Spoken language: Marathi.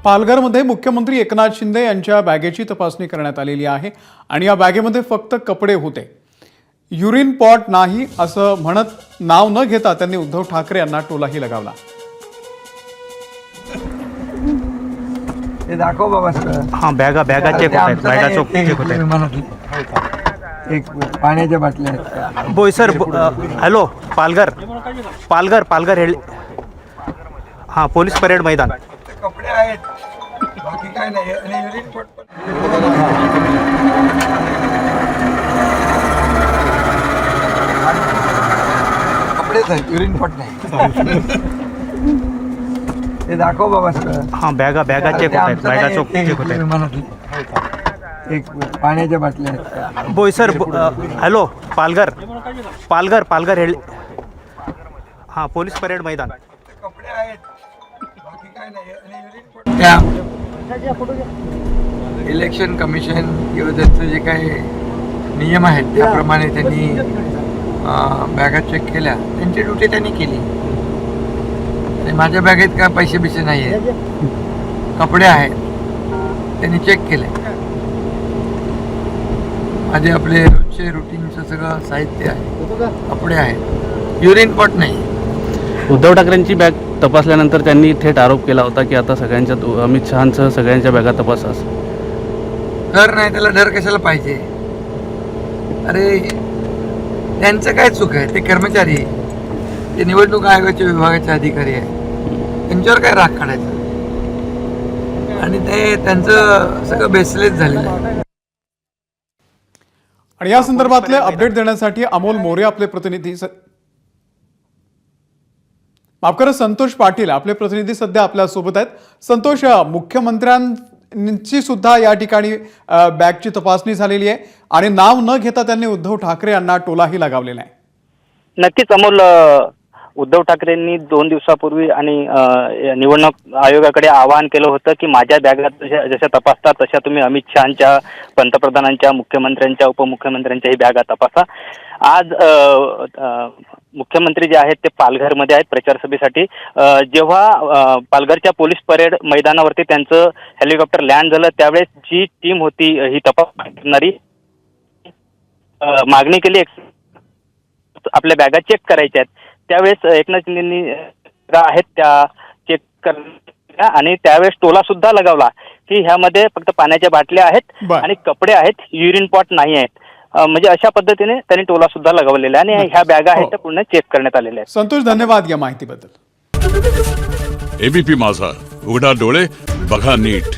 पालघरमध्ये मुख्यमंत्री एकनाथ शिंदे यांच्या बॅगेची तपासणी करण्यात आलेली आहे आणि या बॅगेमध्ये फक्त कपडे होते. युरिन पॉट नाही असं म्हणत नाव न घेता त्यांनी उद्धव ठाकरे यांना टोलाही लगावला. ते दाखव बाबा सर. हां बॅगा चेक होत आहेत. बॅगा चेक होत आहेत. एक पाण्याच्या बाटल्या आहेत. बोईसर हॅलो पालघर हेळ. हां पोलीस परेड मैदान. कपडे आहेत बाकी काय नाही. आणि युरिन पॉट पण कपडेच आहेत, युरिन पॉट नाही. ते दाखव बाबा सर. हां बॅगा चेक होत आहेत. बॅगा चेक होत आहेत. एक पाण्याच्या बाटल्या आहेत. बोईसर हॅलो पालघर हेळ. हां पोलीस परेड मैदान. कपडे आहेत बाकी काय नाही. आणि युरिन पॉट त्या इलेक्शन कमिशन किंवा त्यांचं जे काही नियम आहेत त्याप्रमाणे त्यांनी बॅगा चेक केल्या. त्यांची ड्युटी त्यांनी केली. आणि माझ्या बॅगेत काय पैसे बिसे नाही आहेत, कपडे आहेत, त्यांनी चेक केले. माझे आपले रोजचे रुटीनचं सगळं साहित्य आहे, कपडे आहेत, युरिन पॉट नाही. उद्धव ठाकरेंची बॅग तपासल्यानंतर त्यांनी थेट आरोप केला होता की आता सगळ्यांच्या अमित शहांसह सगळ्यांच्या बॅगा तपासा. डर नाही, त्याला डर कशाला पाहिजे. अरे त्यांचं काय चूक आहे. ते कर्मचारी आहे, ते निवडणूक आयोगाच्या विभागाचे अधिकारी आहे, त्यांच्यावर काय राग काढायचा. आणि ते त्यांचं सगळं बेसलेस झालेलं आहे. आणि या संदर्भातले अपडेट देण्यासाठी अमोल मोरे आपले प्रतिनिधी संतोष पाटील आपले प्रतिनिधी सध्या आपल्या सोबत आहेत. संतोष, मुख्यमंत्र्यांची सुद्धा या ठिकाणी बॅगची तपासणी झालेली आहे आणि नाव न घेता त्यांनी उद्धव ठाकरे यांना टोलाही लगावलेला आहे. नक्कीच अमोल, उद्धव ठाकरेंनी 2 दिवसापूर्वी आणि निवडणूक आयोगाकडे आवाहन केलं होतं की माझ्या बॅगा जशा तपासतात तशा तुम्ही अमित शहांच्या, पंतप्रधानांच्या, मुख्यमंत्र्यांच्या, उपमुख्यमंत्र्यांच्या ही बॅगा तपासा. आज मुख्यमंत्री जे आहेत ते पालघरमध्ये आहेत प्रचार सभेसाठी. जेव्हा पालघरच्या पोलीस परेड मैदानावरती त्यांचं हेलिकॉप्टर लँड झालं त्यावेळेस जी टीम होती ही तपास करणारी मागणी केली आपल्या बॅगा चेक करायच्या आहेत. त्यावेळेस एकनाथ शिंदेंनी आहेत त्या चेक करण्या आणि त्यावेळेस टोला सुद्धा लगावला की ह्यामध्ये फक्त पाण्याच्या बाटल्या आहेत आणि कपडे आहेत, युरिन पॉट नाही आहेत. म्हणजे अशा पद्धतीने त्यांनी टोला सुद्धा लगावलेला आहे आणि ह्या बॅगा आहेत त्या पूर्ण चेक करण्यात आलेल्या आहेत. संतोष, धन्यवाद या माहितीबद्दल. एबीपी माझा, उघडा डोळे बघा नीट.